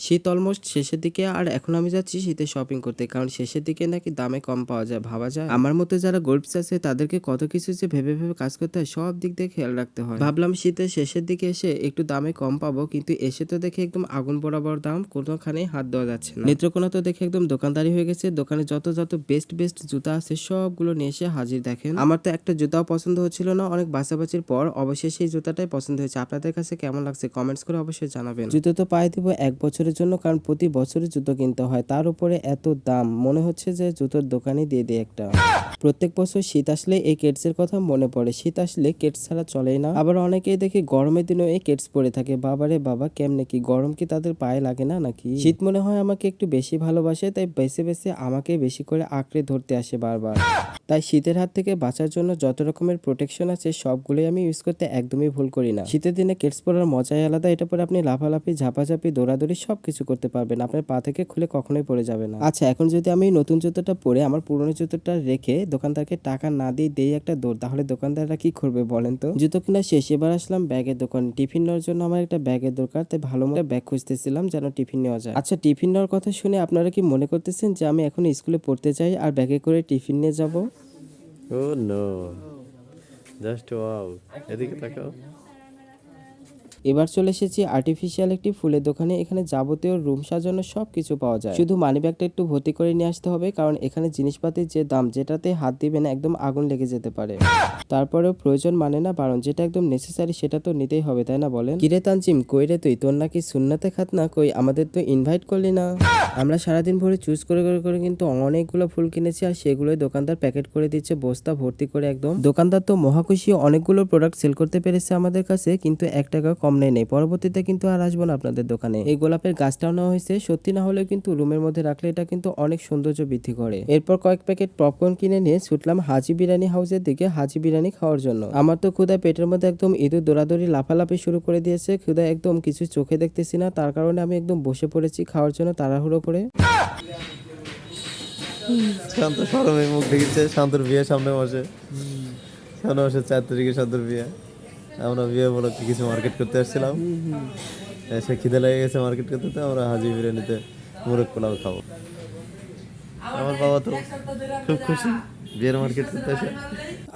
শীত অলমোস্ট শেষের দিকে আর এখন আমি যাচ্ছি শীতের শপিং করতে, কারণ শেষের দিকে নাকি দামে কম পাওয়া যায়। ভাবা যায় আমার মতো যারা গরিবস আছে তাদেরকে কত কিছু যে ভেবে ভেবে কাজ করতে হয়, সব দিক দিয়ে খেয়াল রাখতে হয়। ভাবলাম শীতের শেষের দিকে এসে একটু দামে কম পাবো, কিন্তু এসে তো দেখে একদম আগুন বরাবর দাম, কোনোখানে হাত দেওয়া যাচ্ছে না। নেত্রকোনা তো দেখে একদম দোকানদারি হয়ে গেছে, দোকানে যত যত বেস্ট বেস্ট জুতা আছে সবগুলো নিয়ে এসে হাজির। দেখেন আমার তো একটা জুতাও পছন্দ হচ্ছিল না, অনেক বাছাবাছির পর অবশেষে এই জুতাটাই পছন্দ হয়েছে। আপনাদের কাছে কেমন লাগছে কমেন্টস করে অবশ্যই জানাবেন। জুতো তো পাই দিব 1 বছরের জন্য, কারণ প্রতি বছরই জুতো কিনতে হয়, তার উপরে এত দাম, মনে হচ্ছে যে জুতোর দোকানে দিয়ে দিই একটা। প্রত্যেক বছর শীত আসলে এই কেটসের কথা মনে পড়ে, শীত আসলে কেটস ছাড়া চলেই না। আবার অনেকেই দেখি গরমের দিনেও এই কেটস পরে থাকে, বাবারে বাবা কেমনে কি, গরম কি তাদের পায়ে লাগে না নাকি? শীত মনে হয় আমাকে একটু বেশি ভালোবাসে, তাই বেছে বেছে আমাকে বেশি করে আঁকড়ে ধরতে আসে বারবার। তাই শীতের হাত থেকে বাঁচার জন্য যত রকমের প্রোটেকশন আছে সবগুলোই আমি ইউজ করতে একদমই ভুল করি না। শীতের দিনে কেটস পরার মজাই আলাদা, এটা পরে আপনি লাফালাফি ঝাপাঝাপি দৌড়াদৌড়ি সবকিছু করতে পারবেন, আপনার পা থেকে খুলে কখনোই পড়ে যাবে না। আচ্ছা, এখন যদি আমি নতুন জুতোটা পরে আমার পুরনো জুতোটা রেখে দোকানদারকে টাকা না দিয়ে দেই একটা দৌড়, তাহলে দোকানদাররা কি করবে বলেন তো? জুতো কিনা শেষ, এবার আসলাম ব্যাগের দোকান। টিফিন নেওয়ার জন্য আমার একটা ব্যাগের দরকার, তাই ভালো মতো ব্যাগ খুঁজতেছিলাম যেন টিফিন নেওয়া যায়। আচ্ছা, টিফিন নেওয়ার কথা শুনে আপনারা কি মনে করতেছেন যে আমি এখন স্কুলে পড়তে চাই আর ব্যাগে করে টিফিন নিয়ে যাব? ও নো, জাস্ট ওয়াও, এদিকে তাকাও। এবার চলে এসেছি আর্টিফিশিয়াল একটি ফুলের দোকানে। এখানে যাবতীয় রুম সাজানোর সবকিছু পাওয়া যায়, শুধু মানি ব্যাগটা একটু ভর্তি করে নিয়ে আসতে হবে, কারণ এখানে জিনিসপাতির যে দাম, যেটাতে হাত দিবেন একদম আগুন লেগে যেতে পারে। তারপরেও প্রয়োজন মানে না বারণ, যেটা একদম নেসেসারি সেটা তো নিতেই হবে, তাই না বলেন? কিরে তানজিম, কই রে তুই? তোর নাকি সুন্নাতে খাতনা, কই আমাদের তো ইনভাইট করলি না? আমরা সারাদিন ভরে চুজ করে করে করে কিন্তু অনেকগুলো ফুল কিনেছি, আর সেগুলোই দোকানদার প্যাকেট করে দিচ্ছে বস্তা ভর্তি করে একদম। দোকানদার তো মহাখুশি, অনেকগুলো প্রোডাক্ট সেল করতে পেরেছে আমাদের কাছে, কিন্তু 1 টাকা কম নেই। পরবর্তীতে কিন্তু আর আসবো না আপনাদের দোকানে। এই গোলাপের গাছটাও নেওয়া হয়েছে, সত্যি না হলেও কিন্তু রুমের মধ্যে রাখলে এটা কিন্তু অনেক সৌন্দর্য বৃদ্ধি করে। এরপর কয়েক প্যাকেট পপকর্ন কিনে নিয়ে ছুটলাম হাজি বিরিয়ানি হাউসের দিকে হাজি বিরিয়ানি খাওয়ার জন্য। আমার তো ক্ষুধায় পেটের মধ্যে একদম ইঁদুর দৌড়াদৌড়ি লাফালাফি শুরু করে দিয়েছে, ক্ষুধায় একদম কিছু চোখে দেখতেছি না, তার কারণে আমি একদম বসে পড়েছি খাওয়ার জন্য তাড়াহুড়ো করে। শান্ত শরমে মুখ দেখেছে, শান্তর বিয়ে সামনে বসে, সামনে বসে 4 তারিখে শান্তর বিয়ে। আমরা বিয়ে বলে কিছু মার্কেট করতে আসছিলাম, সে খিদে লেগে গেছে মার্কেট করতে, তো আমরা হাজি বিরিয়ানিতে মোরগ পোলাও খাবো। আমার বাবা তো খুব খুশি বিয়ের মার্কেট করতে আসে।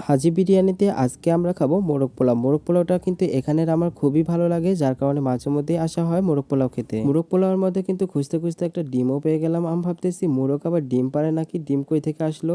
হাজি বিরিয়ানিতে আজকে আমরা খাবো মোরগ পোলাও। মোরগ পোলাওটা কিন্তু এখানের আমার খুবই ভালো লাগে, যার কারণে মাঝে মধ্যেই আসা হয় মোরগ পোলাও খেতে। মোরগ পোলাওর মধ্যে কিন্তু খুঁজতে খুঁজতে একটা ডিমও পেয়ে গেলাম। আমি ভাবতেছি মোরগ আবার ডিম পারে নাকি, ডিম কই থেকে আসলো?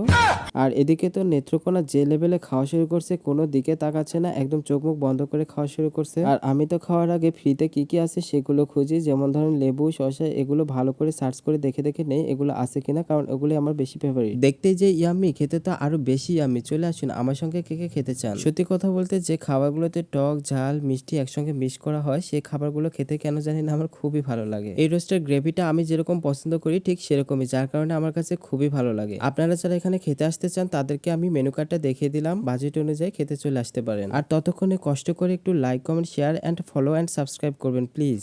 আর এদিকে তো নেত্রকোনা যে লেভেলে খাওয়া শুরু করছে, কোনো দিকে তাকাচ্ছে না, একদম চোখ মুখ বন্ধ করে খাওয়া শুরু করছে। আর আমি তো খাওয়ার আগে ফ্রিতে কি কি আছে সেগুলো খুঁজি, যেমন ধরেন লেবু, শসা, এগুলো ভালো করে সার্চ করে দেখে দেখে নেই এগুলো আছে কিনা, কারণ এগুলো আমার বেশি ফেভারিট। দেখতে যে ইয়াম্মি, খেতে তো আরো বেশি ইয়াম্মি। চলে আসুন আমার সঙ্গে কে কে খেতে চান। সত্যি কথা বলতে যে খাবারগুলোতে টক ঝাল মিষ্টি একসঙ্গে মিক্স করা হয়, সেই খাবারগুলো খেতে কেন জানি না আমার খুবই ভালো লাগে। এই রোস্টের গ্রেভিটা আমি যেরকম পছন্দ করি ঠিক সেরকমই, যার কারণে আমার কাছে খুবই ভালো লাগে। আপনারা যারা এখানে খেতে আসতে চান তাদেরকে আমি মেনু কার্ডটা দেখিয়ে দিলাম, বাজেট অনুযায়ী খেতে চলে আসতে পারেন। আর ততক্ষণে কষ্ট করে একটু like comment share and follow and subscribe করবেন প্লিজ।